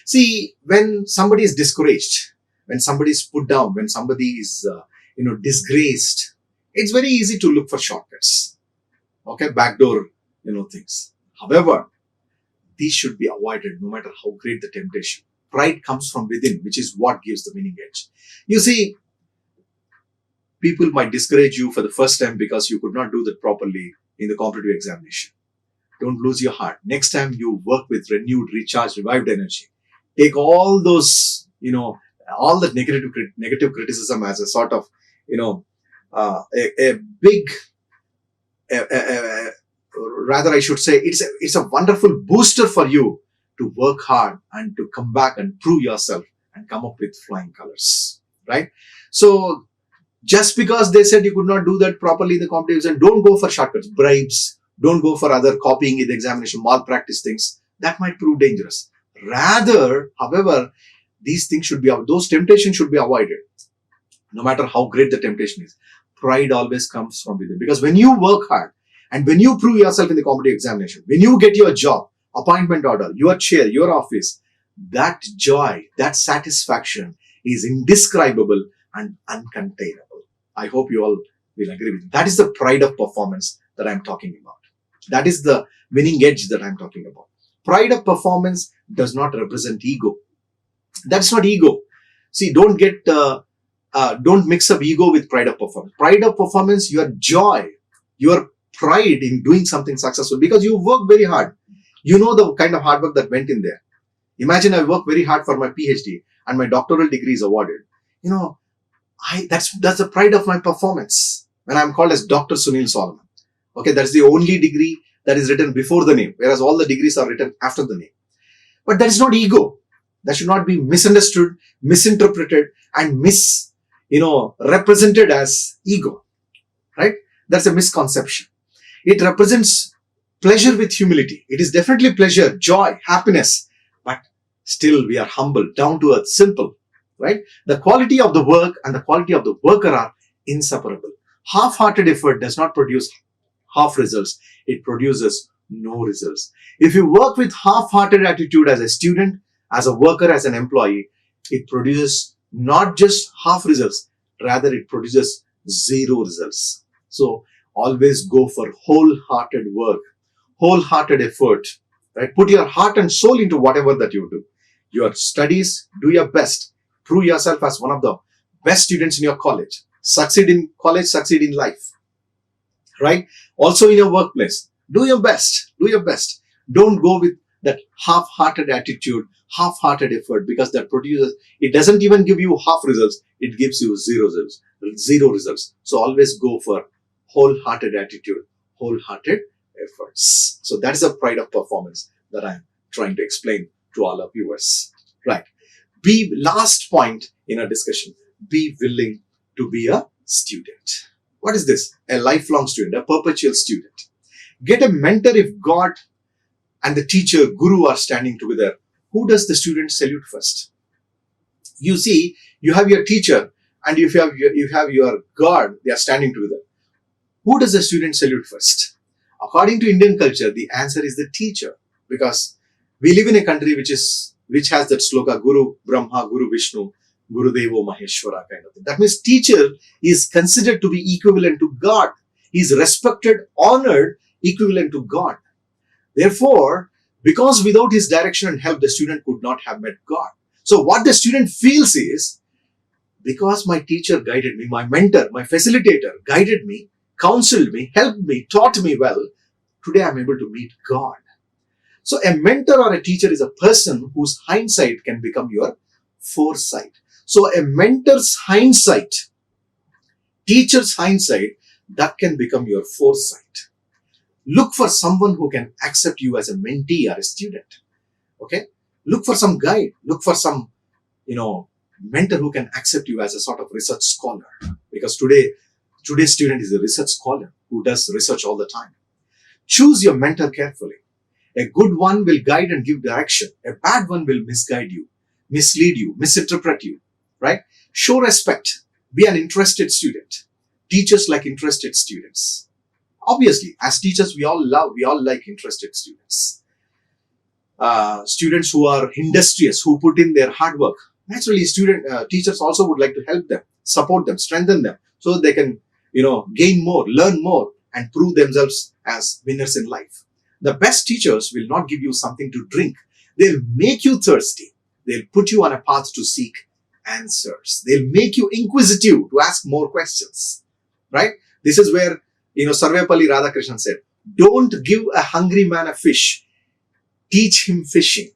See, when somebody is discouraged, when somebody is put down, when somebody is, disgraced, it's very easy to look for shortcuts. Okay, backdoor, things. However, these should be avoided no matter how great the temptation. Pride comes from within, which is what gives the winning edge. You see, people might discourage you for the first time because you could not do that properly in the competitive examination. Don't lose your heart. Next time you work with renewed, recharged, revived energy. Take all those, all that negative criticism as a sort of, a big, rather I should say, it's a wonderful booster for you to work hard and to come back and prove yourself and come up with flying colors, right? So just because they said you could not do that properly in the competition, don't go for shortcuts, bribes, don't go for other copying in the examination, malpractice things. That might prove dangerous. Rather, however, those temptations should be avoided. No matter how great the temptation is, pride always comes from within. Because when you work hard and when you prove yourself in the competitive examination, when you get your job, appointment order, your chair, your office, that joy, that satisfaction is indescribable and uncontainable. I hope you all will agree with me. That is the pride of performance that I'm talking about. That is the winning edge that I'm talking about. Pride of performance does not represent ego. That's not ego. See, don't mix up ego with pride of performance. Pride of performance, your joy, your pride in doing something successful because you work very hard. You know the kind of hard work that went in there. Imagine I work very hard for my PhD and my doctoral degree is awarded. That's the pride of my performance when I'm called as Dr. Sunil Solomon. Okay, that's the only degree that is written before the name, whereas all the degrees are written after the name. But that is not ego. That should not be misunderstood, misinterpreted, and represented as ego. Right? That's a misconception. It represents pleasure with humility. It is definitely pleasure, joy, happiness, but still we are humble, down to earth, simple. right? The quality of the work and the quality of the worker are inseparable. Half-hearted effort does not produce half results. It produces no results. If you work with half-hearted attitude as a student, as a worker, as an employee, it produces not just half results, rather it produces zero results. So always go for wholehearted work, wholehearted effort, right? Put your heart and soul into whatever that you do. Your studies, do your best. Prove yourself as one of the best students in your college. Succeed in college, succeed in life, right? Also in your workplace, do your best. Do your best. Don't go with that half-hearted attitude, half-hearted effort, because that produces, it doesn't even give you half results. It gives you zero results. Zero results. So always go for wholehearted attitude, wholehearted efforts. So that is a pride of performance that I'm trying to explain to all our viewers. Right. Be, last point in our discussion, be willing to be a student. What is this? A lifelong student, a perpetual student. Get a mentor. If God and the teacher, guru are standing together, who does the student salute first? You see, you have your teacher and you have your God, they are standing together. Who does the student salute first? According to Indian culture, the answer is the teacher, because we live in a country which has that sloka, Guru Brahma, Guru Vishnu, Guru Devo Maheshwara kind of thing. That means teacher is considered to be equivalent to God. He is respected, honored, equivalent to God. Therefore, because without his direction and help, the student could not have met God. So what the student feels is, because my teacher guided me, my mentor, my facilitator guided me, counseled me, helped me, taught me well, today I'm able to meet God. So a mentor or a teacher is a person whose hindsight can become your foresight. So a mentor's hindsight, teacher's hindsight, that can become your foresight. Look for someone who can accept you as a mentee or a student. Okay? Look for some guide. Look for some, mentor who can accept you as a sort of research scholar. Because today's student is a research scholar who does research all the time. Choose your mentor carefully. A good one will guide and give direction. A bad one will misguide you, mislead you, misinterpret you, right? Show respect. Be an interested student. Teachers like interested students. Obviously, as teachers, we all like interested students. Students who are industrious, who put in their hard work. Naturally, teachers also would like to help them, support them, strengthen them, so they can, gain more, learn more, and prove themselves as winners in life. The best teachers will not give you something to drink. They'll make you thirsty. They'll put you on a path to seek answers. They'll make you inquisitive to ask more questions, right? This is where, Sarvepalli Radhakrishnan said, don't give a hungry man a fish. Teach him fishing.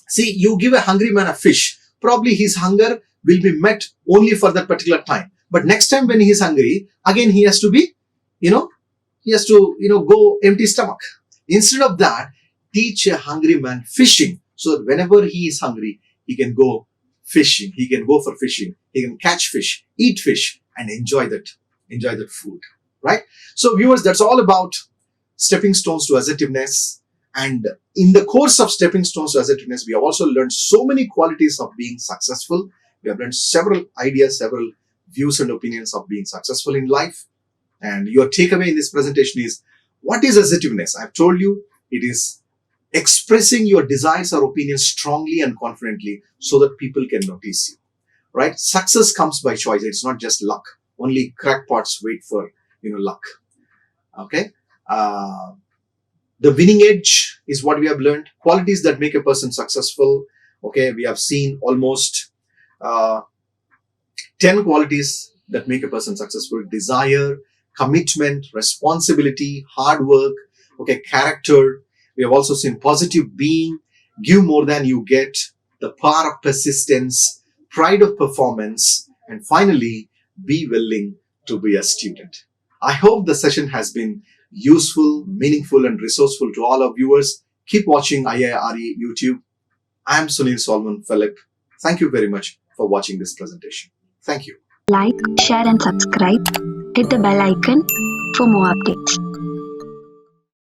See, you give a hungry man a fish, probably his hunger will be met only for that particular time. But next time when he is hungry, again he has to be, go empty stomach. Instead of that, teach a hungry man fishing, so that whenever he is hungry, he can go fishing. He can go for fishing. He can catch fish, eat fish, and enjoy that food, right? So viewers, that's all about stepping stones to assertiveness. And in the course of stepping stones to assertiveness, we have also learned so many qualities of being successful. We have learned several ideas, several views and opinions of being successful in life. And your takeaway in this presentation is, what is assertiveness? I've told you, it is expressing your desires or opinions strongly and confidently so that people can notice you, right? Success comes by choice. It's not just luck. Only crackpots wait for, luck. Okay. The winning edge is what we have learned. Qualities that make a person successful. Okay. We have seen almost 10 qualities that make a person successful. Desire, commitment, responsibility, hard work, okay, character. We have also seen positive being, give more than you get, the power of persistence, pride of performance, and finally, be willing to be a student. I hope the session has been useful, meaningful, and resourceful to all our viewers. Keep watching IARE YouTube. I am Sunil Solomon Philip. Thank you very much for watching this presentation. Thank you. Like, share and subscribe. Hit the bell icon for more updates.